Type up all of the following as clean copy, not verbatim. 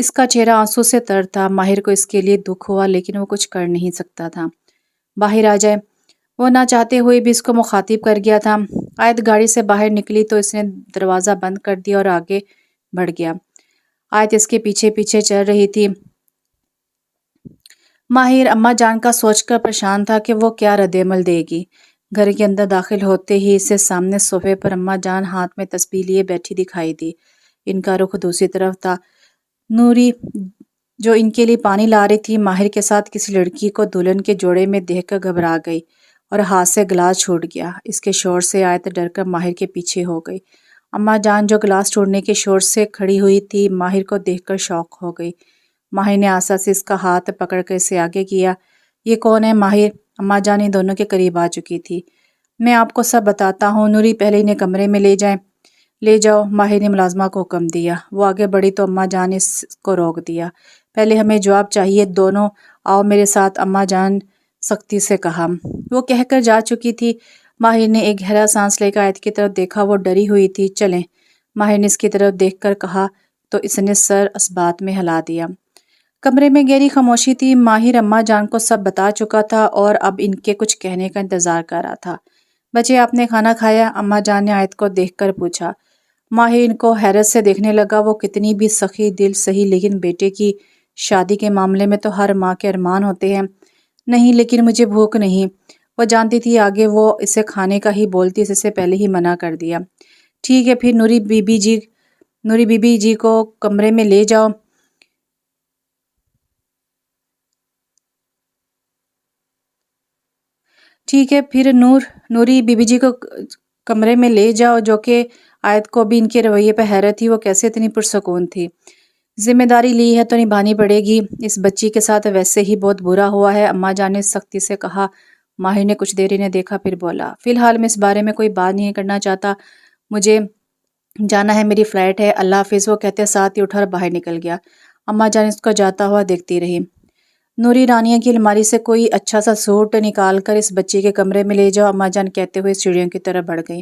اس کا چہرہ آنسو سے تر تھا۔ ماہر کو اس کے لیے دکھ ہوا لیکن وہ کچھ کر نہیں سکتا تھا۔ باہر آ جائے، وہ نہ چاہتے ہوئے بھی اس کو مخاطب کر گیا تھا۔ آیت گاڑی سے باہر نکلی تو اس نے دروازہ بند کر دیا اور آگے بڑھ گیا۔ آیت اس کے پیچھے پیچھے چل رہی تھی۔ ماہر اماں جان کا سوچ کر پریشان تھا کہ وہ کیا رد عمل دے گی۔ گھر کے اندر داخل ہوتے ہی اسے سامنے صوفے پر اماں جان ہاتھ میں تسبیح لیے بیٹھی دکھائی دی۔ ان کا رخ دوسری طرف تھا۔ نوری جو ان کے لیے پانی لا رہی تھی، ماہر کے ساتھ کسی لڑکی کو دلہن کے جوڑے میں دیکھ کر گھبرا گئی اور ہاتھ سے گلاس چھوٹ گیا۔ اس کے شور سے آیت ڈر کر ماہر کے پیچھے ہو گئی۔ اماں جان جو گلاس ٹوٹنے کے شور سے کھڑی ہوئی تھی، ماہر کو دیکھ کر شوق ہو گئی۔ ماہر نے آسا سے اس کا ہاتھ پکڑ کر اسے آگے کیا۔ یہ کون ہے ماہر؟ اماں جان ان دونوں کے قریب آ چکی تھی۔ میں آپ کو سب بتاتا ہوں، نوری پہلے انہیں کمرے میں لے جاؤ، ماہر نے ملازمہ کو حکم دیا۔ وہ آگے بڑھی تو اماں جان نے اس کو روک دیا۔ پہلے ہمیں جواب چاہیے، دونوں آؤ میرے ساتھ، اماں جان سختی سے کہا۔ وہ کہہ کر جا چکی تھی۔ ماہر نے ایک گہرا سانس لے کر آیت کی طرف دیکھا، وہ ڈری ہوئی تھی۔ چلیں، ماہر نے اس کی طرف دیکھ کر کہا تو اس نے سر اثبات میں ہلا دیا۔ کمرے میں گہری خاموشی تھی۔ ماہر اماں جان کو سب بتا چکا تھا اور اب ان کے کچھ کہنے کا انتظار کر رہا تھا۔ بچے، آپ نے کھانا کھایا؟ اماں جان نے آیت کو دیکھ کر پوچھا۔ ماہر ان کو حیرت سے دیکھنے لگا۔ وہ کتنی بھی سخی دل سہی لیکن بیٹے کی شادی کے معاملے میں تو ہر ماں کے ارمان ہوتے ہیں۔ نہیں، لیکن مجھے بھوک نہیں۔ وہ جانتی تھی آگے وہ اسے کھانے کا ہی بولتی، اس سے پہلے ہی منع کر دیا۔ ٹھیک ہے پھر نوری بی بی جی کو کمرے میں لے جاؤ۔ ٹھیک ہے پھر نوری بی بی جی کو کمرے میں لے جاؤ، جو کہ آیت کو بھی ان کے رویے پہ حیرت تھی۔ وہ کیسے اتنی پرسکون تھی۔ ذمہ داری لی ہے تو نبھانی پڑے گی۔ اس بچی کے ساتھ ویسے ہی بہت برا ہوا ہے، اماں جان نے سختی سے کہا۔ ماہر نے کچھ دیر انہیں دیکھا پھر بولا، فی الحال میں اس بارے میں کوئی بات نہیں کرنا چاہتا، مجھے جانا ہے، میری فلائٹ ہے، اللہ حافظ۔ وہ کہتے ساتھ ہی اٹھا اور باہر نکل گیا۔ اماں جان اس کو جاتا ہوا دیکھتی رہی۔ نوری رانیہ کی الماری سے کوئی اچھا سا سوٹ نکال کر اس بچی کے کمرے میں لے جاؤ، اماں جان کہتے ہوئے سیڑھیوں کی طرف بڑھ گئی۔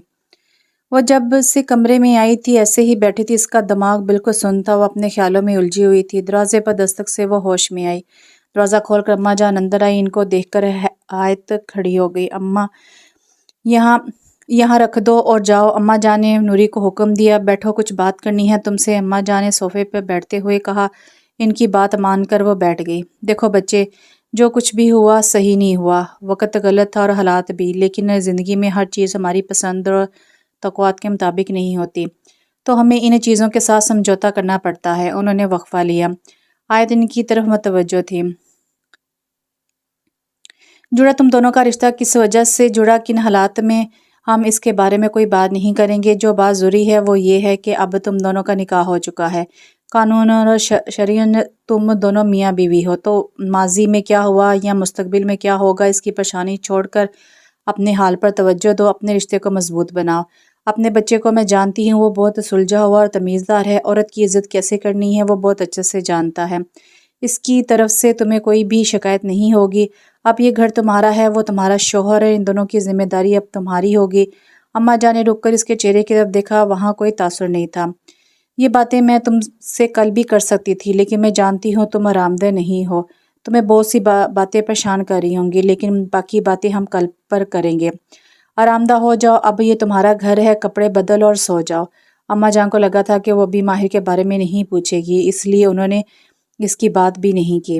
وہ جب سے کمرے میں آئی تھی ایسے ہی بیٹھی تھی، اس کا دماغ بالکل سن تھا، وہ اپنے خیالوں میں الجھی ہوئی تھی۔ دروازے پر دستک سے وہ ہوش میں آئی۔ دروازہ کھول کر اماں جان اندر آئی۔ ان کو دیکھ کر آیت کھڑی ہو گئی۔ اماں یہاں رکھ دو اور جاؤ، اماں جان نے نوری کو حکم دیا۔ بیٹھو، کچھ بات کرنی ہے تم سے، اماں جان نے صوفے پر بیٹھتے ہوئے کہا۔ ان کی بات مان کر وہ بیٹھ گئی۔ دیکھو بچے، جو کچھ بھی ہوا صحیح نہیں ہوا، وقت غلط تھا اور حالات بھی، لیکن زندگی میں ہر چیز ہماری پسند اور توقعات کے مطابق نہیں ہوتی، تو ہمیں ان چیزوں کے ساتھ سمجھوتا کرنا پڑتا ہے۔ انہوں نے وقفہ لیا۔ آیت ان کی طرف متوجہ تھی۔ جڑا تم دونوں کا رشتہ کس وجہ سے جڑا، کن حالات میں، ہم اس کے بارے میں کوئی بات نہیں کریں گے۔ جو بات ضروری ہے وہ یہ ہے کہ اب تم دونوں کا نکاح ہو چکا ہے، قانون اور شرعاً تم دونوں میاں بیوی ہو، تو ماضی میں کیا ہوا یا مستقبل میں کیا ہوگا اس کی پریشانی چھوڑ کر اپنے حال پر توجہ دو، اپنے رشتے کو مضبوط بناؤ۔ اپنے بچے کو میں جانتی ہوں، وہ بہت سلجھا ہوا اور تمیزدار ہے، عورت کی عزت کیسے کرنی ہے وہ بہت اچھے سے جانتا ہے، اس کی طرف سے تمہیں کوئی بھی شکایت نہیں ہوگی۔ اب یہ گھر تمہارا ہے، وہ تمہارا شوہر ہے، ان دونوں کی ذمہ داری اب تمہاری ہوگی۔ اماں جان نے رک کر اس کے چہرے کی طرف دیکھا، وہاں کوئی تاثر نہیں تھا۔ یہ باتیں میں تم سے کل بھی کر سکتی تھی، لیکن میں جانتی ہوں تم آرام دہ نہیں ہو، تمہیں بہت سی باتیں پریشان کر رہی ہوں گی، لیکن باقی باتیں ہم کل پر کریں گے۔ آرام دہ ہو جاؤ، اب یہ تمہارا گھر ہے، کپڑے بدل اور سو جاؤ۔ اماں جان کو لگا تھا کہ وہ بھی ماہر کے بارے میں نہیں پوچھے گی، اس لیے انہوں نے اس کی بات بھی نہیں کی۔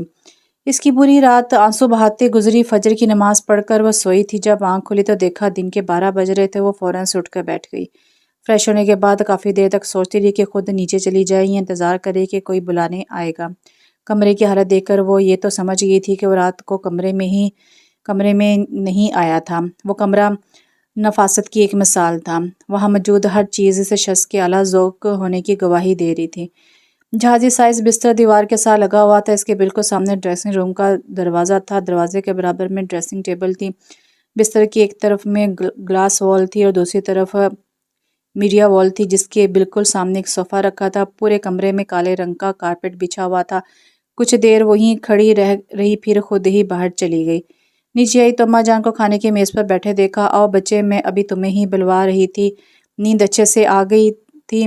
اس کی پوری رات آنسو بہاتے گزری۔ فجر کی نماز پڑھ کر وہ سوئی تھی، جب آنکھ کھلی تو دیکھا دن کے 12 بج رہے تھے۔ وہ فوراً سے اٹھ کر بیٹھ گئی۔ فریش ہونے کے بعد کافی دیر تک سوچتی رہی کہ خود نیچے چلی جائے یا انتظار کرے کہ کوئی بلانے آئے گا۔ کمرے کی حالت دیکھ کر وہ یہ تو سمجھ گئی تھی کہ وہ رات کو کمرے میں نہیں آیا تھا۔ وہ کمرہ نفاست کی ایک مثال تھا۔ وہاں موجود ہر چیز اس شخص کے اعلیٰ ذوق ہونے کی گواہی دے رہی تھی۔ جہازی سائز بستر دیوار کے ساتھ لگا ہوا تھا۔ اس کے بالکل سامنے ڈریسنگ روم کا دروازہ تھا۔ دروازے کے برابر میں ڈریسنگ ٹیبل تھی۔ بستر کی ایک طرف میں گلاس وال تھی اور دوسری طرف میڈیا وال تھی، جس کے بالکل سامنے ایک صوفہ رکھا تھا۔ پورے کمرے میں کالے رنگ کا کارپیٹ بچھا ہوا تھا۔ کچھ دیر وہیں کھڑی رہی، پھر خود ہی باہر چلی گئی۔ نیچے آئی تو اماں جان کو کھانے کی میز پر بیٹھے دیکھا۔ آؤ بچے، میں ابھی تمہیں ہی بلوا رہی تھی، نیند اچھے سے آ گئی تھی؟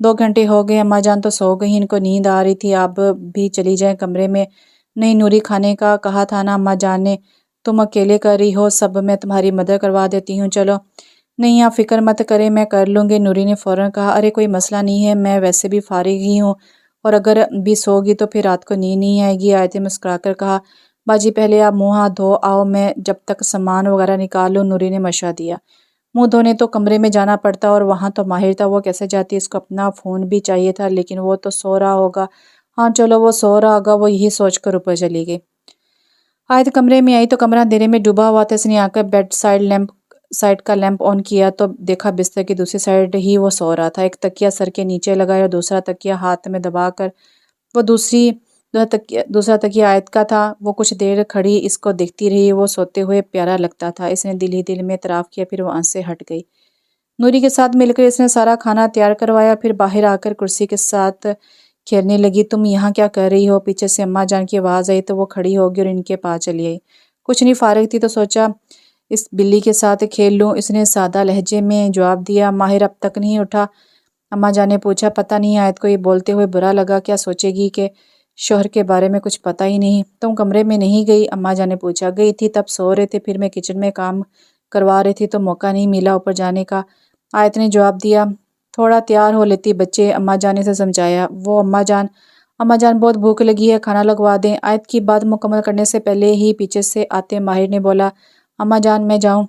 2 گھنٹے ہو گئے، اماں جان تو سو گئی، ان کو نیند آ رہی تھی، آپ بھی چلی جائیں کمرے میں۔ نہیں نوری، کھانے کا کہا تھا نا اماں جان نے، تم اکیلے کر رہی ہو، سب میں تمہاری مدد کروا دیتی ہوں، چلو۔ نہیں آپ فکر مت کریں، میں کر لوں گی، نوری نے فوراً کہا۔ ارے کوئی مسئلہ نہیں ہے، میں ویسے بھی فارغ ہی ہوں، اور اگر بھی سو گی تو پھر رات کو نیند نہیں آئے گی۔ آیت نے مسکرا کر کہا۔ باجی پہلے آپ منہ ہاتھ دھو آؤ، میں جب تک سامان وغیرہ نکال لوں، نوری نے مشورہ دیا۔ منہ دھونے تو کمرے میں جانا پڑتا، اور وہاں تو ماہر تھا، وہ کیسے جاتی، اس کو اپنا فون بھی چاہیے تھا، لیکن وہ تو سو رہا ہوگا۔ ہاں چلو وہ سو رہا ہوگا، وہ یہی سوچ کر اوپر چلی گئی۔ آیت کمرے میں آئی تو کمرہ اندھیرے میں ڈوبا ہوا تھا، اس نے آ کر بیڈ سائڈ کا لیمپ آن کیا تو دیکھا بستر کی دوسری سائڈ ہی وہ سو رہا تھا، ایک تکیہ سر کے نیچے لگایا اور دوسرا تکیہ ہاتھ میں دبا کر وہ دوسرا تکیہ آیت کا تھا۔ وہ کچھ دیر کھڑی اس کو دیکھتی رہی، وہ سوتے ہوئے پیارا لگتا تھا، اس نے دل ہی دل میں اعتراف کیا، پھر وہ آنکھ سے ہٹ گئی۔ نوری کے ساتھ مل کر اس نے سارا کھانا تیار کروایا، پھر باہر آ کر کرسی کے ساتھ کھیلنے لگی۔ تم یہاں کیا کر رہی ہو؟ پیچھے سے اماں جان کی آواز آئی تو وہ کھڑی ہو گئی اور ان کے پاس چلی آئی۔ کچھ نہیں، فارغ تھی تو سوچا اس بلی کے ساتھ کھیل لوں، اس نے سادہ لہجے میں جواب دیا۔ ماہر اب تک نہیں اٹھا؟ اماں جان نے پوچھا۔ پتہ نہیں، آیت کو یہ بولتے ہوئے برا لگا، کیا سوچے گی کہ شوہر کے بارے میں کچھ پتہ ہی نہیں۔ تم کمرے میں نہیں گئی؟ اماں جان نے پوچھا۔ گئی تھی، تب سو رہے تھے، پھر میں کچن میں کام کروا رہی تھی تو موقع نہیں ملا اوپر جانے کا، آیت نے جواب دیا۔ تھوڑا تیار ہو لیتی بچے، اماں جان نے اسے سمجھایا۔ وہ اماں جان بہت بھوک لگی ہے، کھانا لگوا دیں؟ آیت کی بات مکمل کرنے سے پہلے ہی پیچھے سے آتے ماہر نے بولا، اماں جان میں جاؤں؟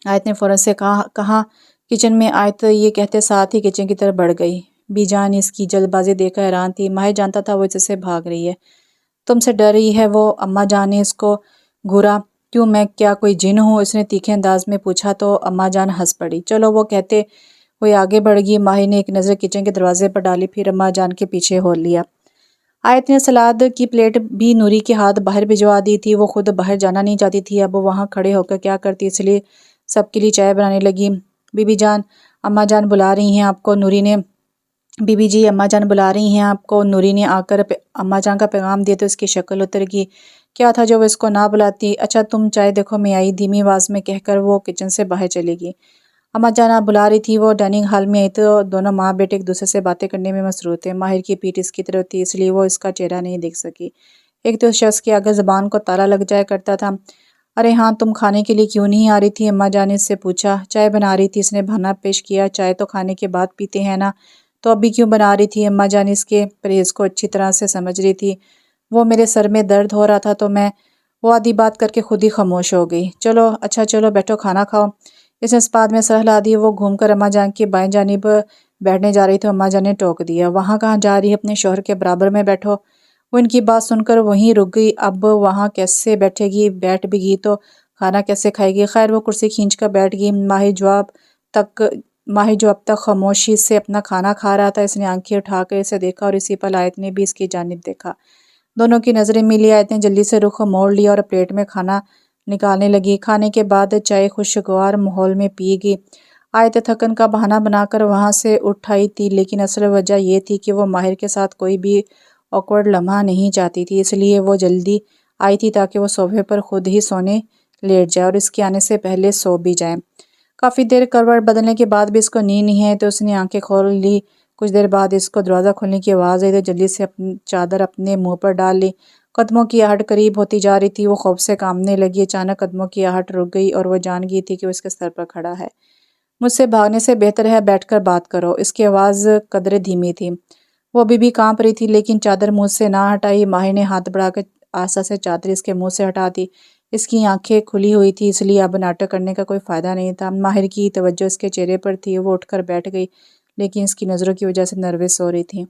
آیت نے فوراً سے کہاں؟ کچن میں۔ آیت یہ کہتے ساتھ ہی کچن کی طرف بڑھ گئی۔ بی جان اس کی جلد بازی دیکھ کر حیران تھی، ماہر جانتا تھا وہ اس سے بھاگ رہی ہے۔ تم سے ڈر رہی ہے وہ؟ اماں جان نے اس کو گھورا۔ کیوں، میں کیا کوئی جن ہوں؟ اس نے تیکھے انداز میں پوچھا تو اماں جان ہنس پڑی۔ چلو، وہ کہتے ہوئے آگے بڑھ گئی۔ ماہر نے ایک نظر کچن کے دروازے پر ڈالی، پھر اماں جان کے پیچھے ہو لیا۔ آیت نے سلاد کی پلیٹ بھی نوری کے ہاتھ باہر بھجوا دی تھی، وہ خود باہر جانا نہیں چاہتی تھی، اب وہاں کھڑے ہو کر کیا کرتی، اس لیے سب کے لیے چائے بنانے لگی۔ بی بی جان، اماں جان بلا رہی ہیں آپ کو، نوری نے بی بی جی اماں جان بلا رہی ہیں آپ کو، نوری نے آ کر اماں جان کا پیغام دیا تو اس کی شکل اتر گئی۔ کیا تھا جو وہ اس کو نہ بلاتی؟ اچھا تم چائے دیکھو میں آئی، دھیمی آواز میں کہہ کر وہ کچن سے باہر چلے گی۔ اماں جان آپ بلا رہی تھی، وہ ڈائننگ ہال میں آئی تو دونوں ماں بیٹے ایک دوسرے سے باتیں کرنے میں مصروف تھے۔ ماہر کی پیٹھ اس کی طرف تھی، اس لیے وہ اس کا چہرہ نہیں دیکھ سکی۔ ایک تو شخص کے آگے زبان کو تالا لگ جایا کرتا تھا۔ ارے ہاں، تم کھانے کے لیے کیوں نہیں آ رہی تھی؟ اماں جان نے اس سے پوچھا۔ چائے بنا رہی تھی، اس نے بہانہ پیش کیا۔ چائے تو کھانے کے بعد پیتے ہیں نا، تو ابھی کیوں بنا رہی تھی؟ اماں جان اس کے پرہیز کو اچھی طرح سے سمجھ رہی تھی۔ وہ میرے سر میں درد ہو رہا تھا تو میں، وہ آدھی بات کر کے خود ہی خاموش ہو گئی۔ چلو اچھا، چلو بیٹھو کھانا کھاؤ۔ اس نے اس بات میں سر ہلا دی، وہ گھوم کر اماں جان کی بائیں جانب بیٹھنے جا رہی تھی، اماں جان نے ٹوک دیا۔ وہاں کہاں جا رہی ہے، اپنے شوہر کے برابر میں بیٹھو۔ وہ ان کی بات سن کر وہیں رک گئی، اب وہاں کیسے بیٹھے گی، بیٹھ بھی گئی تو کھانا کیسے کھائے گی؟ خیر وہ کرسی کھینچ کر بیٹھ گئی۔ ماہر جو اب تک خاموشی سے اپنا کھانا کھا رہا تھا، اس نے آنکھیں اٹھا کر اسے دیکھا اور اسی پل آیت نے بھی اس کی جانب دیکھا۔ دونوں کی نظریں ملی، آیت نے جلدی سے رخ موڑ لیا اور پلیٹ میں کھانا نکالنے لگی۔ کھانے کے بعد چائے خوشگوار ماحول میں پی گئی۔ آیت تھکن کا بہانہ بنا کر وہاں سے اٹھ آئی تھی، لیکن اصل وجہ یہ تھی کہ وہ ماہر کے ساتھ کوئی بھی آکورڈ لمحہ نہیں چاہتی تھی، اس لیے وہ جلدی آئی تھی تاکہ وہ صوفے پر خود ہی سونے لیٹ جائے اور اس کے آنے سے پہلے سو بھی جائے۔ کافی دیر کروٹ بدلنے کے بعد بھی اس کو نیند نہیں ہے تو اس نے آنکھیں کھول لی۔ کچھ دیر بعد اس کو دروازہ کھولنے کی آواز آئی تو جلدی سے اپنی چادر اپنے منہ پر ڈال لی۔ قدموں کی آہٹ قریب ہوتی جا رہی تھی، وہ خوف سے کانپنے لگی۔ اچانک قدموں کی آہٹ رک گئی اور وہ جان گئی تھی کہ وہ اس کے سر پر کھڑا ہے۔ مجھ سے بھاگنے سے بہتر ہے بیٹھ کر بات کرو۔ اس کی آواز قدرے دھیمی تھی، وہ ابھی بھی کانپ رہی تھی، لیکن چادر منہ سے نہ ہٹائی۔ ماہر نے ہاتھ بڑھا کر آہستہ سے چادر اس کے منہ سے ہٹا دی۔ اس کی آنکھیں کھلی ہوئی تھی، اس لیے اب ناٹک کرنے کا کوئی فائدہ نہیں تھا۔ ماہر کی توجہ اس کے چہرے پر تھی، وہ اٹھ کر بیٹھ گئی، لیکن اس کی نظروں کی وجہ سے نروس ہو رہی تھی۔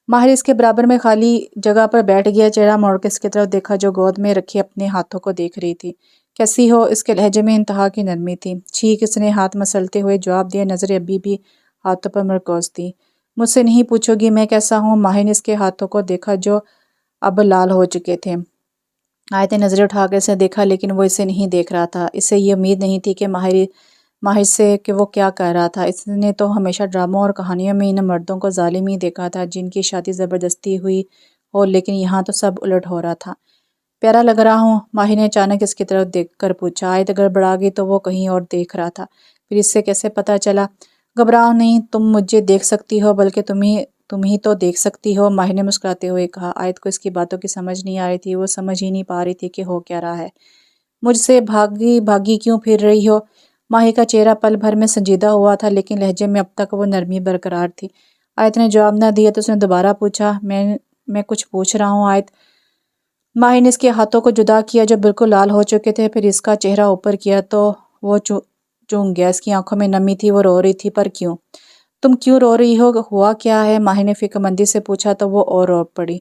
ماہر اس کے برابر میں خالی جگہ پر بیٹھ گیا، چہرہ موڑ کے اس کی طرف دیکھا جو گود میں رکھے اپنے ہاتھوں کو دیکھ رہی تھی۔ کیسی ہو؟ اس کے لہجے میں انتہا کی نرمی تھی۔ ٹھیک، اس نے ہاتھ مسلتے ہوئے جواب دیا، نظریں ابھی بھی ہاتھوں پر مرکوز تھی۔ مجھ سے نہیں پوچھو گی میں کیسا ہوں؟ ماہر نے اس کے ہاتھوں کو دیکھا جو اب لال ہو چکے تھے۔ آیت نے نظریں اٹھا کر اسے دیکھا، لیکن وہ اسے نہیں دیکھ رہا تھا۔ اسے یہ امید نہیں تھی کہ ماہر سے کہ وہ کیا کہہ رہا تھا۔ اس نے تو ہمیشہ ڈراموں اور کہانیوں میں ان مردوں کو ظالم ہی دیکھا تھا جن کی شادی زبردستی ہوئی ہو، لیکن یہاں تو سب الٹ ہو رہا تھا۔ پیارا لگ رہا ہوں؟ ماہر نے اچانک اس کی طرف دیکھ کر پوچھا۔ آیت گڑبڑا گئی تو وہ کہیں اور دیکھ رہا تھا۔ پھر اس سے کیسے پتہ چلا؟ گھبراؤ نہیں، تم مجھے دیکھ سکتی ہو، بلکہ تم ہی تو دیکھ سکتی ہو، ماہر نے مسکراتے ہوئے کہا۔ آیت کو اس کی باتوں کی سمجھ نہیں آ رہی تھی، وہ سمجھ ہی نہیں پا رہی تھی کہ ہو کیا رہا ہے۔ مجھ سے بھاگی بھاگی کیوں پھر رہی ہو؟ ماہر کا چہرہ پل بھر میں سنجیدہ ہوا تھا، لیکن لہجے میں اب تک وہ نرمی برقرار تھی۔ آیت نے جواب نہ دیا تو اس نے دوبارہ پوچھا، میں کچھ پوچھ رہا ہوں آیت۔ ماہر نے اس کے ہاتھوں کو جدا کیا جو بالکل لال ہو چکے تھے، پھر اس کا چہرہ اوپر کیا تو وہ چونک گیا۔ اس کی آنکھوں میں نمی تھی، وہ رو رہی تھی، پر کیوں؟ تم کیوں رو رہی ہو؟ ہوا کیا ہے؟ ماہر نے فکر مندی سے پوچھا تو وہ اور رو پڑی۔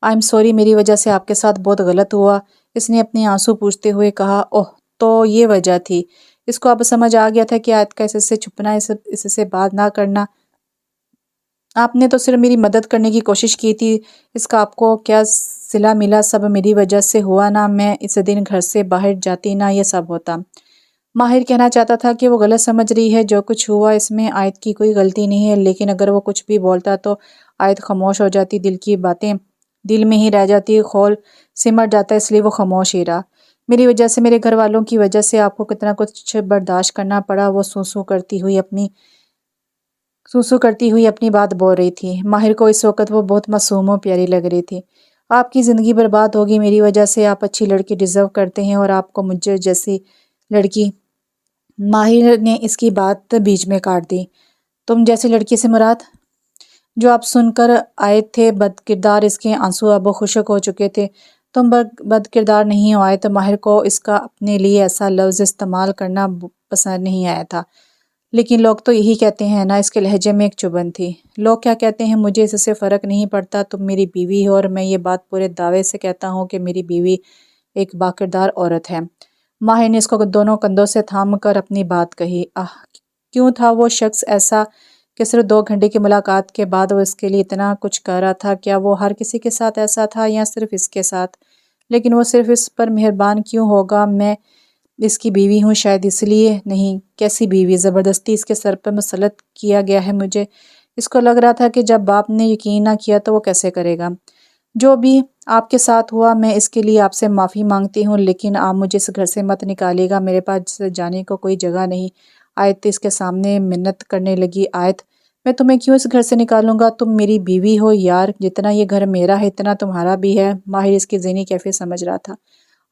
آئی ایم سوری، میری وجہ سے آپ کے ساتھ بہت غلط ہوا، اس نے اپنے آنسو پوچھتے ہوئے کہا۔ اوہ، تو یہ وجہ تھی۔ اس کو اب سمجھ آ گیا تھا کہ آیت کا اس سے چھپنا، اس سے بات نہ کرنا۔ آپ نے تو صرف میری مدد کرنے کی کوشش کی تھی، اس کا آپ کو کیا صلہ ملا؟ سب میری وجہ سے ہوا نا، میں اس دن گھر سے باہر جاتی نا یہ سب ہوتا۔ ماہر کہنا چاہتا تھا کہ وہ غلط سمجھ رہی ہے، جو کچھ ہوا اس میں آیت کی کوئی غلطی نہیں ہے، لیکن اگر وہ کچھ بھی بولتا تو آیت خاموش ہو جاتی، دل کی باتیں دل میں ہی رہ جاتی، خول سمٹ جاتا، اس لیے وہ خاموش ہی رہا۔ میری وجہ سے، میرے گھر والوں کی وجہ سے آپ کو کتنا کچھ برداشت کرنا پڑا، وہ سوسو کرتی ہوئی اپنی بات بول رہی تھی۔ ماہر کو اس وقت وہ بہت معصوم و پیاری لگ رہی تھی۔ آپ کی زندگی برباد ہوگی میری وجہ سے، آپ اچھی لڑکی ڈیزرو کرتے ہیں اور آپ کو مجھے جیسی لڑکی۔ ماہر نے اس کی بات بیچ میں کاٹ دی۔ تم جیسی لڑکی سے مراد؟ جو آپ سن کر آئے تھے بد کردار، اس کے آنسو اب خشک ہو چکے تھے۔ تم بد کردار نہیں ہو آئے تو ماہر کو اس کا اپنے لیے ایسا لفظ استعمال کرنا پسند نہیں آیا تھا۔ لیکن لوگ تو یہی کہتے ہیں نا، اس کے لہجے میں ایک چبھن تھی۔ لوگ کیا کہتے ہیں مجھے اس سے فرق نہیں پڑتا، تم میری بیوی ہو اور میں یہ بات پورے دعوے سے کہتا ہوں کہ میری بیوی ایک باکردار عورت ہے۔ ماہر نے اس کو دونوں کندھوں سے تھام کر اپنی بات کہی۔ کیوں تھا وہ شخص ایسا کہ صرف 2 گھنٹے کی ملاقات کے بعد وہ اس کے لیے اتنا کچھ کر رہا تھا؟ کیا وہ ہر کسی کے ساتھ ایسا تھا یا صرف اس کے ساتھ؟ لیکن وہ صرف اس پر مہربان کیوں ہوگا؟ میں اس کی بیوی ہوں، شاید اس لیے نہیں۔ کیسی بیوی؟ زبردستی اس کے سر پر مسلط کیا گیا ہے مجھے۔ اس کو لگ رہا تھا کہ جب باپ نے یقین نہ کیا تو وہ کیسے کرے گا؟ جو بھی آپ کے ساتھ ہوا، میں اس کے لیے آپ سے معافی مانگتی ہوں، لیکن آپ مجھے اس گھر سے مت نکالیے گا، میرے پاس جانے کو کوئی جگہ نہیں۔ آیت اس کے سامنے منت کرنے لگی۔ آیت، میں تمہیں کیوں اس گھر سے نکالوں گا؟ تم میری بیوی ہو یار، جتنا یہ گھر میرا ہے اتنا تمہارا بھی ہے۔ ماہر اس کی ذہنی کیفیت سمجھ رہا تھا۔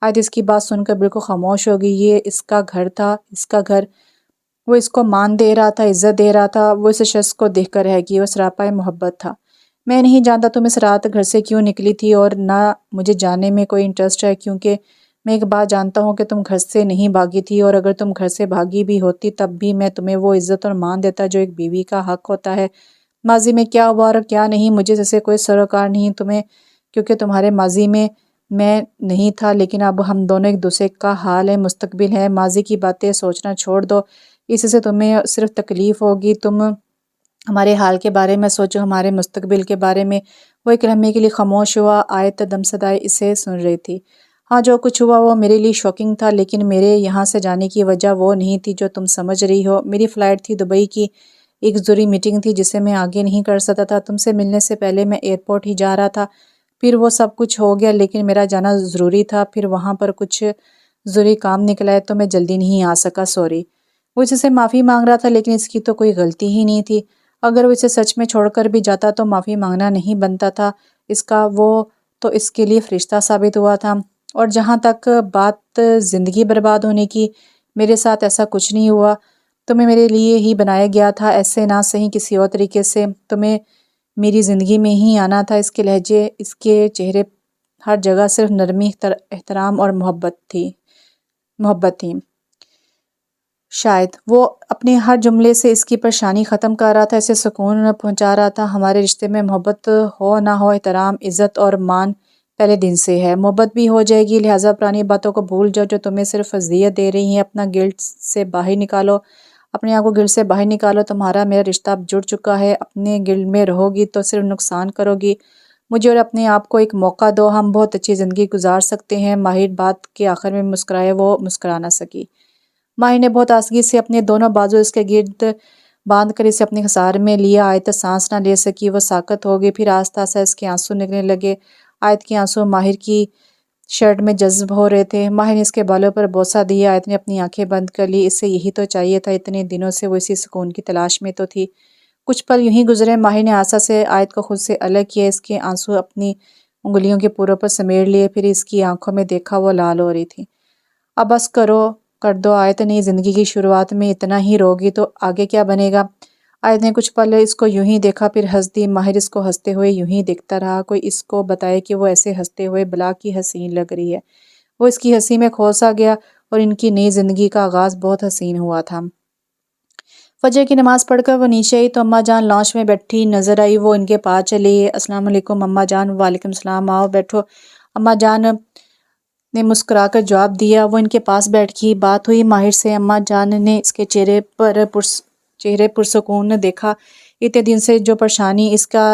آیت اس کی بات سن کر بالکل خاموش ہو گئی۔ یہ اس کا گھر تھا، اس کا گھر۔ وہ اس کو مان دے رہا تھا، عزت دے رہا تھا، وہ اس شخص کو دیکھ کر رہ گئی، وہ سراپا محبت تھا۔ میں نہیں جانتا تم اس رات گھر سے کیوں نکلی تھی، اور نہ مجھے جاننے میں کوئی انٹرسٹ ہے، کیونکہ میں ایک بات جانتا ہوں کہ تم گھر سے نہیں بھاگی تھی، اور اگر تم گھر سے بھاگی بھی ہوتی تب بھی میں تمہیں وہ عزت اور مان دیتا جو ایک بیوی کا حق ہوتا ہے۔ ماضی میں کیا ہوا اور کیا نہیں، مجھے اس سے کوئی سروکار نہیں تمہیں، کیونکہ تمہارے ماضی میں نہیں تھا، لیکن اب ہم دونوں ایک دوسرے کا حال ہے، مستقبل ہے۔ ماضی کی باتیں سوچنا چھوڑ دو، اس سے تمہیں صرف تکلیف ہوگی۔ تم ہمارے حال کے بارے میں سوچو، ہمارے مستقبل کے بارے میں۔ وہ ایک لمحے کے لیے خاموش ہوا۔ آیت دم صدائے اسے سن رہی تھی۔ ہاں، جو کچھ ہوا وہ میرے لیے شاکنگ تھا، لیکن میرے یہاں سے جانے کی وجہ وہ نہیں تھی جو تم سمجھ رہی ہو۔ میری فلائٹ تھی دبئی کی، ایک ضروری میٹنگ تھی جسے میں آگے نہیں کر سکتا تھا۔ تم سے ملنے سے پہلے میں ایئرپورٹ ہی جا رہا تھا، پھر وہ سب کچھ ہو گیا، لیکن میرا جانا ضروری تھا، پھر وہاں پر کچھ ضروری کام نکلا ہے تو میں جلدی نہیں آ سکا، سوری۔ وہ اس سے معافی مانگ رہا تھا، لیکن اس کی تو کوئی غلطی ہی نہیں تھی۔ اگر وہ اسے سچ میں چھوڑ کر بھی جاتا تو معافی مانگنا نہیں بنتا تھا اس کا، وہ تو اس کے لیے فرشتہ ثابت ہوا تھا۔ اور جہاں تک بات زندگی برباد ہونے کی، میرے ساتھ ایسا کچھ نہیں ہوا، تمہیں میرے لیے ہی بنایا گیا تھا، ایسے نہ صحیح کسی اور طریقے سے تمہیں میری زندگی میں ہی آنا تھا۔ اس کے لہجے، اس کے چہرے، ہر جگہ صرف نرمی، احترام اور محبت تھی۔ شاید وہ اپنے ہر جملے سے اس کی پریشانی ختم کر رہا تھا، اسے سکون پہنچا رہا تھا۔ ہمارے رشتے میں محبت ہو نہ ہو، احترام، عزت اور مان پہلے دن سے ہے۔ محبت بھی ہو جائے گی، لہٰذا پرانی باتوں کو بھول جاؤ جو تمہیں صرف اذیت دے رہی ہیں۔ اپنا گلٹ سے باہر نکالو، اپنے آپ کو گلٹ سے باہر نکالو۔ تمہارا میرا رشتہ اب جڑ چکا ہے، اپنے گلٹ میں رہو گی تو صرف نقصان کرو گی۔ مجھے اور اپنے آپ کو ایک موقع دو، ہم بہت اچھی زندگی گزار سکتے ہیں۔ ماہر بات کے آخر میں مسکرائے، وہ مسکرا نہ سکی۔ ماہر نے بہت آسودگی سے اپنے دونوں بازو اس کے گرد باندھ کر اسے اپنے حصار میں لیا۔ آیت سانس نہ لے سکی، وہ ساکت ہو گئی، پھر آہستہ آہستہ اس کے آنسو نکلنے لگے۔ آیت کے آنسو ماہر کی شرٹ میں جذب ہو رہے تھے۔ ماہر نے اس کے بالوں پر بوسہ دیا۔ آیت نے اپنی آنکھیں بند کر لی، اسے یہی تو چاہیے تھا، اتنے دنوں سے وہ اسی سکون کی تلاش میں تو تھی۔ کچھ پل یوں ہی گزرے، ماہر نے آسا سے آیت کو خود سے الگ کیا، اس کے آنسو اپنی انگلیوں کے پوروں پر سمیٹ لیے، پھر اس کی آنکھوں میں دیکھا وہ لال ہو رہی تھی۔ اب بس کر دو آیت، نئی زندگی کی شروعات میں اتنا ہی روگی تو آگے کیا بنے گا؟ آیت نے کچھ پل اس کو یوں ہی دیکھا، پھر ہنس دی۔ ماہر اس کو ہنستے ہوئے یوں ہی دیکھتا رہا، کوئی اس کو بتائے کہ وہ ایسے ہنستے ہوئے بلا کی حسین لگ رہی ہے۔ وہ اس کی ہنسی میں کھو سا گیا، اور ان کی نئی زندگی کا آغاز بہت حسین ہوا تھا۔ فجر کی نماز پڑھ کر وہ نیچے آئی تو اماں جان لانچ میں بیٹھی نظر آئی۔ وہ ان کے پاس چلی۔ السلام علیکم اماں جان۔ وعلیکم السلام، آؤ بیٹھو۔ اماں جان نے مسکرا کر جواب دیا۔ وہ ان کے پاس بیٹھ گئی۔ بات ہوئی ماہر سے؟ اماں جان نے اس کے چہرے پرسکون دیکھا۔ اتنے دن سے جو پریشانی اس کا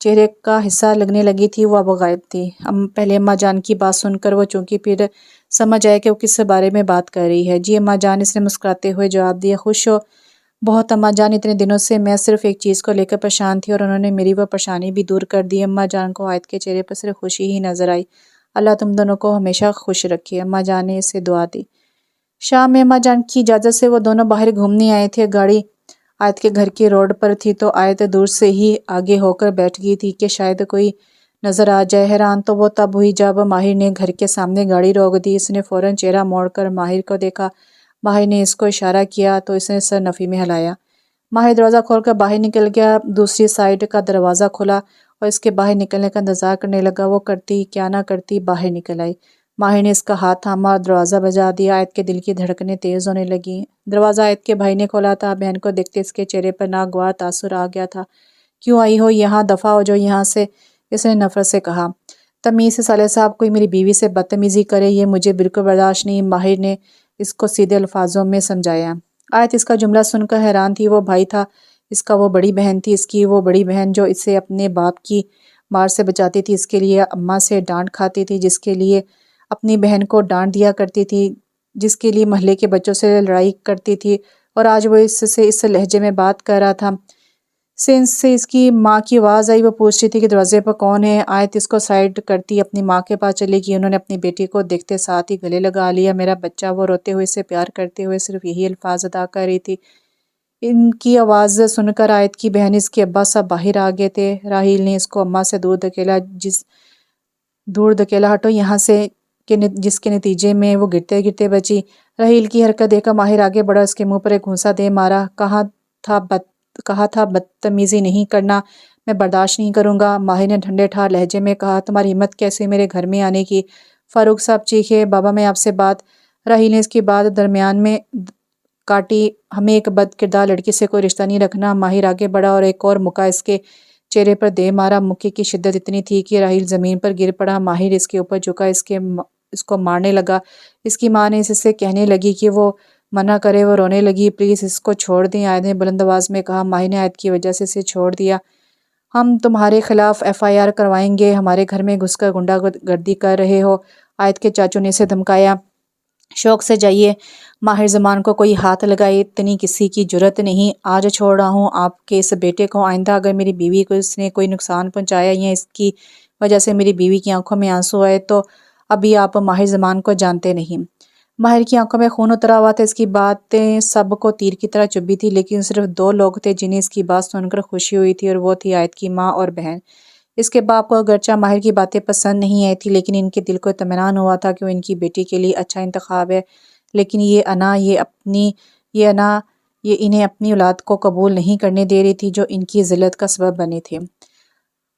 چہرے کا حصہ لگنے لگی تھی وہ اب غائب تھی۔ پہلے اماں جان کی بات سن کر وہ چونکی، پھر سمجھ آیا کہ وہ کس بارے میں بات کر رہی ہے۔ جی اماں جان، اس نے مسکراتے ہوئے جواب دیا۔ خوش ہو؟ بہت اماں جان، اتنے دنوں سے میں صرف ایک چیز کو لے کر پریشان تھی اور انہوں نے میری وہ پریشانی بھی دور کر دی۔ اماں جان کو آیت کے چہرے پر صرف خوشی ہی نظر آئی۔ اللہ تم دونوں کو ہمیشہ خوش رکھے، اماں جان نے اسے دعا دی۔ شام میں اماں جان کی اجازت سے وہ دونوں باہر گھومنے آئے تھے۔ گاڑی آیت کے گھر کی روڈ پر تھی تو آیت دور سے ہی آگے ہو کر بیٹھ گئی تھی کہ شاید کوئی نظر آ جائے۔ حیران تو وہ تب ہوئی جب ماہر نے گھر کے سامنے گاڑی روک دی۔ اس نے فوراً چہرہ موڑ کر ماہر کو دیکھا۔ ماہر نے اس کو اشارہ کیا تو اس نے سر نفی میں ہلایا۔ ماہر دروازہ کھول کر باہر نکل گیا۔ دوسری سائیڈ کا دروازہ کھلا اور اس کے باہر نکلنے کا انتظار کرنے لگا۔ وہ کرتی کیا نہ کرتی باہر نکل آئی۔ ماہر نے اس کا ہاتھ تھاما اور دروازہ بجا دیا۔ آیت کے دل کی دھڑکنیں تیز ہونے لگیں۔ دروازہ آیت کے بھائی نے کھولا تھا۔ بہن کو دیکھتے اس کے چہرے پر ناگوار تاثر آ گیا تھا۔ کیوں آئی ہو یہاں؟ دفعہ ہو جو یہاں سے، اس نے نفرت سے کہا۔ تمیز سے صالح صاحب، کوئی میری بیوی سے بدتمیزی کرے یہ مجھے بالکل برداشت نہیں، ماہر نے اس کو سیدھے الفاظوں میں سمجھایا۔ آیت اس کا جملہ سن کر حیران تھی۔ وہ بھائی تھا اس کا، وہ بڑی بہن تھی اس کی، وہ بڑی بہن جو اسے اپنے باپ کی مار سے بچاتی تھی، اس کے لیے اماں سے ڈانٹ کھاتی تھی، جس کے لیے اپنی بہن کو ڈانٹ دیا کرتی تھی، جس کے لیے محلے کے بچوں سے لڑائی کرتی تھی، اور آج وہ اس سے اس لہجے میں بات کر رہا تھا۔ سے اس کی ماں کی آواز آئی۔ وہ پوچھ رہی تھی کہ دروازے پر کون ہے؟ آیت اس کو سائیڈ کرتی اپنی ماں کے پاس چلی گئی۔ انہوں نے اپنی بیٹی کو دیکھتے ساتھ ہی گلے لگا لیا۔ میرا بچہ، وہ روتے ہوئے اسے پیار کرتے ہوئے صرف یہی الفاظ ادا کر رہی تھی۔ ان کی آواز سن کر آیت کی بہن، اس کے ابا سب باہر آ گئے تھے۔ راحیل نے اس کو اماں سے دور دھکیلا ہٹو یہاں سے، جس کے نتیجے میں وہ گرتے گرتے بچی۔ راحیل کی حرکت دیکھ کر ماہر آگے بڑھا، اس کے منہ پر ایک گھونسا دے مارا۔ کہا تھا بدتمیزی نہیں کرنا، میں برداشت نہیں کروں گا، ماہر نے ٹھنڈے ٹھار لہجے میں کہا۔ تمہاری ہمت کیسے میرے گھر میں آنے کی؟ فاروق صاحب چیخے۔ بابا میں آپ سے بات۔ راحیل نے اس کی بات درمیان میں کاٹی۔ ہمیں ایک بد کردار لڑکی سے کوئی رشتہ نہیں رکھنا۔ ماہر آگے بڑھا اور ایک اور مکہ اس کے چہرے پر دے مارا۔ مکے کی شدت اتنی تھی کہ راحیل زمین پر گر پڑا۔ ماہر اس کے اوپر جھکا، اس کو مارنے لگا۔ اس کی ماں نے اس سے کہنے لگی کہ وہ منع کرے، وہ رونے لگی۔ پلیز اس کو چھوڑ دیں، آیت نے بلند آواز میں کہا۔ ماہر نے آیت کی وجہ سے اسے چھوڑ دیا۔ ہم تمہارے خلاف FIR کروائیں گے، ہمارے گھر میں گھس کر غنڈہ گردی کر رہے ہو، آیت کے چاچو نے اسے دھمکایا۔ شوق سے جائیے، ماہر زمان کو کوئی ہاتھ لگائے، اتنی کسی کی جرت نہیں۔ آج چھوڑ رہا ہوں آپ کے اس بیٹے کو، آئندہ اگر میری بیوی کو اس نے کوئی نقصان پہنچایا یا اس کی وجہ سے میری بیوی کی آنکھوں میں آنسو آئے تو ابھی آپ ماہر زمان کو جانتے نہیں۔ ماہر کی آنکھوں میں خون اترا ہوا تھا۔ اس کی باتیں سب کو تیر کی طرح چبھی تھی، لیکن صرف 2 لوگ تھے جنہیں اس کی بات سن کر خوشی ہوئی تھی، اور وہ تھی آیت کی ماں اور بہن۔ اس کے باپ کو اگرچہ ماہر کی باتیں پسند نہیں آئی تھی، لیکن ان کے دل کو اطمینان ہوا تھا کہ وہ ان کی بیٹی کے لیے اچھا انتخاب ہے۔ لیکن یہ انہیں اپنی اولاد کو قبول نہیں کرنے دے رہی تھی، جو ان کی ذلت کا سبب بنی تھی۔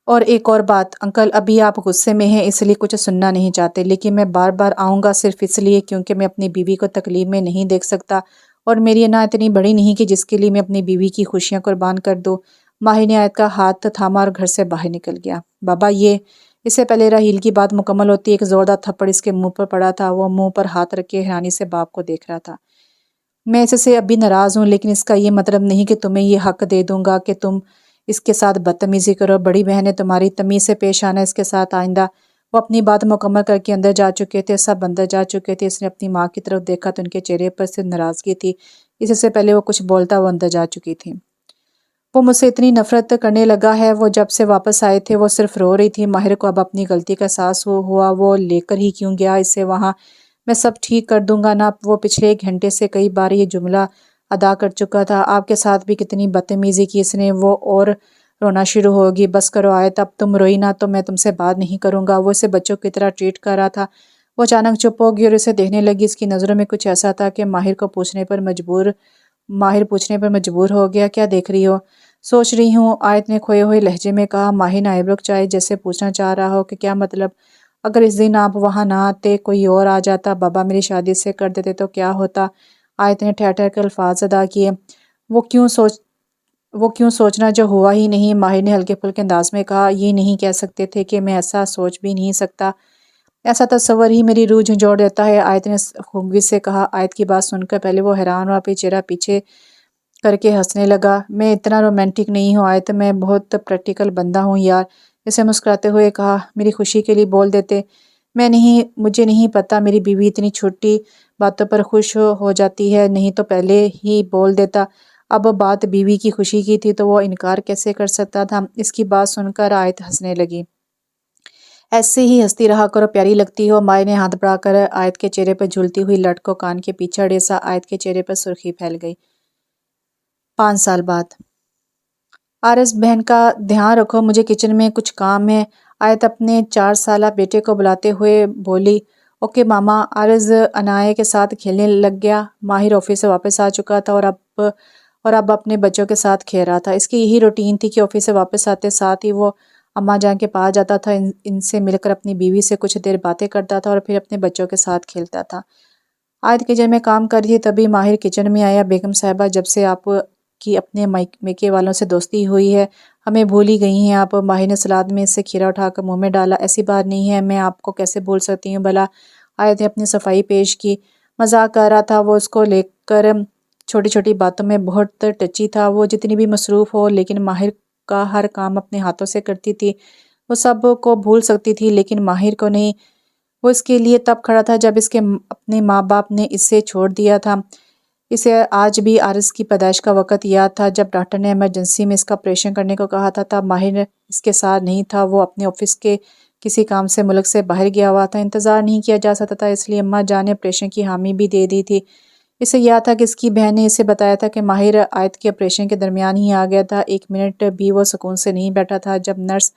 اور ایک اور بات انکل، ابھی آپ غصے میں ہیں اس لیے کچھ سننا نہیں چاہتے، لیکن میں بار بار آؤں گا صرف اس لیے کیونکہ میں اپنی بیوی کو تکلیف میں نہیں دیکھ سکتا، اور میری انا اتنی بڑی نہیں کہ جس کے لیے میں اپنی بیوی کی خوشیاں قربان کر دوں۔ ماہر نے آیت کا ہاتھ تھاما اور گھر سے باہر نکل گیا۔ بابا یہ، اس سے پہلے راحیل کی بات مکمل ہوتی ایک زوردار تھپڑ اس کے منہ پر پڑا تھا۔ وہ منہ پر ہاتھ رکھ کے حیرانی سے باپ کو دیکھ رہا تھا۔ میں اس سے ابھی ناراض ہوں، لیکن اس کا یہ مطلب نہیں کہ تمہیں یہ حق دے دوں گا کہ تم اس کے ساتھ بدتمیزی کرو۔ بڑی بہن ہے تمہاری، تمیز سے پیش آنا اس کے ساتھ آئندہ۔ وہ اپنی بات مکمل کر کے اندر جا چکے تھے، سب اندر جا چکے تھے۔ اس نے اپنی ماں کی طرف دیکھا تو ان کے چہرے پر صرف ناراضگی تھی، اس سے پہلے وہ کچھ بولتا وہ اندر جا چکی تھی۔ وہ مجھ سے اتنی نفرت کرنے لگا ہے۔ وہ جب سے واپس آئے تھے وہ صرف رو رہی تھی۔ ماہر کو اب اپنی غلطی کا احساس ہوا، وہ لے کر ہی کیوں گیا اسے وہاں، میں سب ٹھیک کر دوں گا نا۔ وہ پچھلے 1 گھنٹے سے کئی بار یہ جملہ ادا کر چکا تھا۔ آپ کے ساتھ بھی کتنی بدتمیزی کی اس نے۔ وہ اور رونا شروع ہوگی۔ بس کرو آیت، اب تم روئی نا تو میں تم سے بات نہیں کروں گا۔ وہ اسے بچوں کی طرح ٹریٹ کر رہا تھا۔ وہ اچانک چپ ہوگی اور اسے دیکھنے لگی۔ اس کی نظروں میں کچھ ایسا تھا کہ ماہر پوچھنے پر مجبور ہو گیا، کیا دیکھ رہی ہو؟ سوچ رہی ہوں، آیت نے کھوئے ہوئے لہجے میں کہا۔ ماہر نے آئیبرو کھچائے، جیسے پوچھنا چاہ رہا ہو کہ کیا مطلب؟ اگر اس دن آپ وہاں نہ آتے، کوئی اور آ جاتا، بابا میری شادی سے کر دیتے تو کیا ہوتا؟ آیت نے ٹھہر ٹھہر کر الفاظ ادا کیے۔ وہ کیوں سوچنا جو ہوا ہی نہیں؟ ماہر نے ہلکے پھلکے انداز میں کہا۔ یہ نہیں کہہ سکتے تھے کہ میں ایسا سوچ بھی نہیں سکتا؟ ایسا تصور ہی میری روح جھنجھوڑ دیتا ہے، آیت نے خنگی سے کہا۔ آیت کی بات سن کر پہلے وہ حیران ہوا، پھر چہرہ پیچھے کر کے ہنسنے لگا۔ میں اتنا رومانٹک نہیں ہوں آیت، میں بہت پریکٹیکل بندہ ہوں یار۔ اسے مسکراتے ہوئے کہا۔ میری خوشی کے لیے بول دیتے۔ مجھے نہیں پتا میری بیوی اتنی چھوٹی باتوں پر خوش ہو جاتی ہے، نہیں تو پہلے ہی بول دیتا۔ اب بات بیوی کی خوشی کی تھی تو وہ انکار کیسے کر سکتا تھا؟ اس کی بات سن کر آیت ہنسنے لگی۔ ایسے ہی ہنستی رہا کرو، پیاری لگتی ہو۔ ماہر نے ہاتھ بڑھا کر آیت کے چہرے پر جھولتی ہوئی لٹ کو کان کے پیچھے اڑیسا۔ آیت کے چہرے پر سرخی پھیل گئی۔ 5 سال بعد۔ عارض بہن کا دھیان رکھو، مجھے کچن میں کچھ کام ہے۔ آیت اپنے 4 سالہ بیٹے کو بلاتے ہوئے بولی۔ اوکے ماما۔ عارض انائے کے ساتھ کھیلنے لگ گیا۔ ماہر آفس سے واپس آ چکا تھا اور اب اپنے بچوں کے ساتھ کھیل رہا تھا۔ اس کی یہی روٹین تھی کہ آفس سے واپس آتے ساتھ ہی وہ اماں جان کے پاس جاتا تھا، ان سے مل کر اپنی بیوی سے کچھ دیر باتیں کرتا تھا اور پھر اپنے بچوں کے ساتھ کھیلتا تھا۔ آیت کچن میں کام کر رہی تھی، تبھی ماہر کچن میں آیا۔ بیگم صاحبہ، جب سے آپ کی اپنے میکے والوں سے دوستی ہوئی ہے ہمیں بھول ہی گئی ہیں آپ۔ ماہر نے سلاد میں سے کھیرا اٹھا کر منہ میں ڈالا۔ ایسی بات نہیں ہے، میں آپ کو کیسے بھول سکتی ہوں بھلا؟ آیت نے اپنی صفائی پیش کی۔ مذاق کر رہا تھا وہ، اس کو لے کر چھوٹی چھوٹی باتوں میں بہت ٹچی تھا وہ، جتنی بھی مصروف ہو، لیکن ماہر کا ہر کام اپنے ہاتھوں سے کرتی تھی۔ وہ سب کو بھول سکتی تھی لیکن ماہر کو نہیں۔ وہ اس کے لیے تب کھڑا تھا جب اس کے اپنے ماں باپ نے اسے چھوڑ دیا تھا۔ اسے آج بھی عارض کی پیدائش کا وقت یاد تھا جب ڈاکٹر نے ایمرجنسی میں اس کا آپریشن کرنے کو کہا تھا۔ تب ماہر اس کے ساتھ نہیں تھا، وہ اپنے آفس کے کسی کام سے ملک سے باہر گیا ہوا تھا۔ انتظار نہیں کیا جا سکتا تھا، اس لیے اماں جان نے آپریشن کی حامی بھی دے دی تھی۔ اسے یاد تھا کہ اس کی بہن نے اسے بتایا تھا کہ ماہر آیت کے آپریشن کے درمیان ہی آ گیا تھا۔ 1 منٹ بھی وہ سکون سے نہیں بیٹھا تھا۔ جب نرس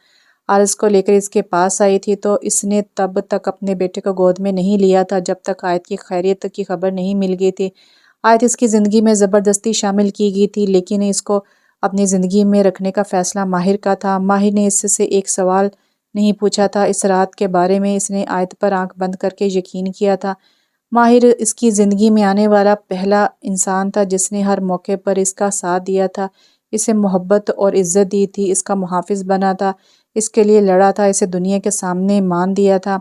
عارض کو لے کر اس کے پاس آئی تھی تو اس نے تب تک اپنے بیٹے کو گود میں نہیں لیا تھا جب تک آیت کی خیریت کی خبر نہیں مل گئی تھی۔ آیت اس کی زندگی میں زبردستی شامل کی گئی تھی، لیکن اس کو اپنی زندگی میں رکھنے کا فیصلہ ماہر کا تھا۔ ماہر نے اس سے ایک سوال نہیں پوچھا تھا اس رات کے بارے میں۔ اس نے آیت پر آنکھ بند کر کے یقین کیا تھا۔ ماہر اس کی زندگی میں آنے والا پہلا انسان تھا جس نے ہر موقع پر اس کا ساتھ دیا تھا، اسے محبت اور عزت دی تھی، اس کا محافظ بنا تھا، اس کے لیے لڑا تھا، اسے دنیا کے سامنے مان دیا تھا۔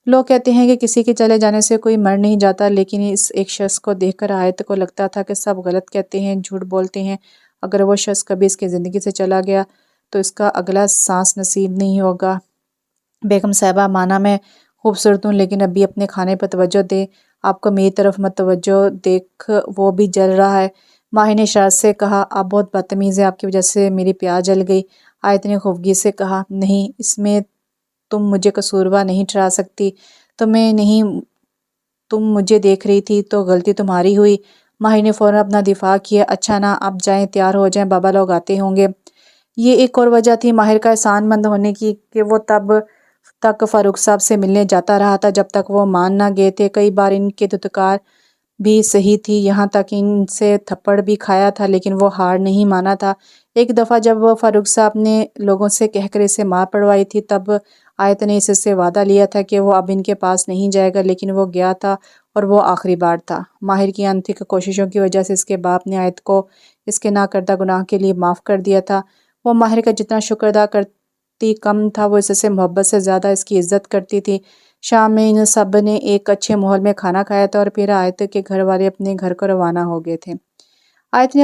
لوگ کہتے ہیں کہ کسی کے چلے جانے سے کوئی مر نہیں جاتا، لیکن اس ایک شخص کو دیکھ کر آیت کو لگتا تھا کہ سب غلط کہتے ہیں، جھوٹ بولتے ہیں۔ اگر وہ شخص کبھی اس کی زندگی سے چلا گیا تو اس کا اگلا سانس نصیب نہیں ہوگا۔ بیگم صاحبہ، مانا میں خوبصورت ہوں لیکن ابھی اپنے کھانے پر توجہ دیں، آپ کو میری طرف متوجہ دیکھ وہ بھی جل رہا ہے۔ ماہر نے اشارت سے کہا۔ آپ بہت بدتمیز ہیں، آپ کی وجہ سے میری پیاز جل گئی۔ آیت نے خفگی سے کہا۔ نہیں، اس میں تم مجھے قصوروار نہیں ٹھہرا سکتی۔ تم مجھے دیکھ رہی تھی تو غلطی تمہاری ہوئی۔ ماہر نے فوراً اپنا دفاع کیا۔ اچھا نا، اب جائیں، تیار ہو جائیں، بابا لوگ آتے ہوں گے۔ یہ ایک اور وجہ تھی ماہر کا احسان مند ہونے کی کہ وہ تب تک فاروق صاحب سے ملنے جاتا رہا تھا جب تک وہ مان نہ گئے تھے۔ کئی بار ان کی دھتکار بھی سہی تھی، یہاں تک ان سے تھپڑ بھی کھایا تھا، لیکن وہ ہار نہیں مانا تھا۔ ایک دفعہ جب فاروق صاحب نے لوگوں سے کہہ کر اسے مار پڑوائی تھی، تب آیت نے اس سے وعدہ لیا تھا کہ وہ اب ان کے پاس نہیں جائے گا، لیکن وہ گیا تھا اور وہ آخری بار تھا۔ ماہر کی انتھک کوششوں کی وجہ سے اس کے باپ نے آیت کو اس کے نہ کردہ گناہ کے لیے معاف کر دیا تھا۔ وہ ماہر کا جتنا شکر ادا کرتی کم تھا، وہ اس سے محبت سے زیادہ اس کی عزت کرتی تھی۔ شام میں ان سب نے ایک اچھے ماحول میں کھانا کھایا تھا اور پھر آیت کے گھر والے اپنے گھر کو روانہ ہو گئے تھے۔ آیت نے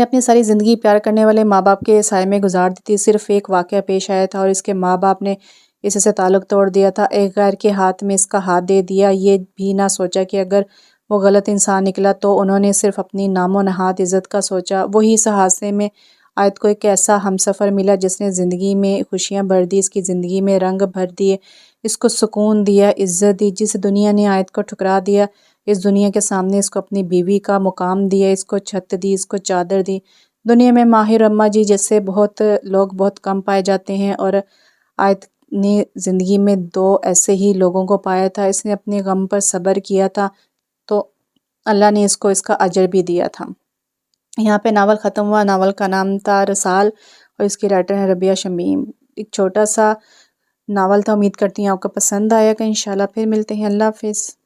اپنی ساری زندگی پیار کرنے والے ماں باپ کے سائے میں گزار دی تھی۔ صرف ایک واقعہ پیش آیا تھا اور اس کے ماں باپ نے اس سے تعلق توڑ دیا تھا۔ ایک غیر کے ہاتھ میں اس کا ہاتھ دے دیا، یہ بھی نہ سوچا کہ اگر وہ غلط انسان نکلا تو انہوں نے صرف اپنی نام و نہاد عزت کا سوچا۔ وہی اس حادثے میں آیت کو ایک ایسا ہمسفر ملا جس نے زندگی میں خوشیاں بھر دی، اس کی زندگی میں رنگ بھر دیے، اس کو سکون دیا، عزت دی۔ جس دنیا نے آیت کو ٹھکرا دیا، اس دنیا کے سامنے اس کو اپنی بیوی کا مقام دیا، اس کو چھت دی، اس کو چادر دی۔ دنیا میں ماہر اماں جی جیسے لوگ بہت کم پائے جاتے ہیں، اور آیت نے زندگی میں 2 ایسے ہی لوگوں کو پایا تھا۔ اس نے اپنے غم پر صبر کیا تھا تو اللہ نے اس کو اس کا اجر بھی دیا تھا۔ یہاں پہ ناول ختم ہوا۔ ناول کا نام تھا رسال اور اس کی رائٹر ہیں ربیہ شمیم۔ ایک چھوٹا سا ناول تھا، امید کرتی ہوں آپ کو پسند آئے گا۔ انشاءاللہ پھر ملتے ہیں۔ اللہ حافظ۔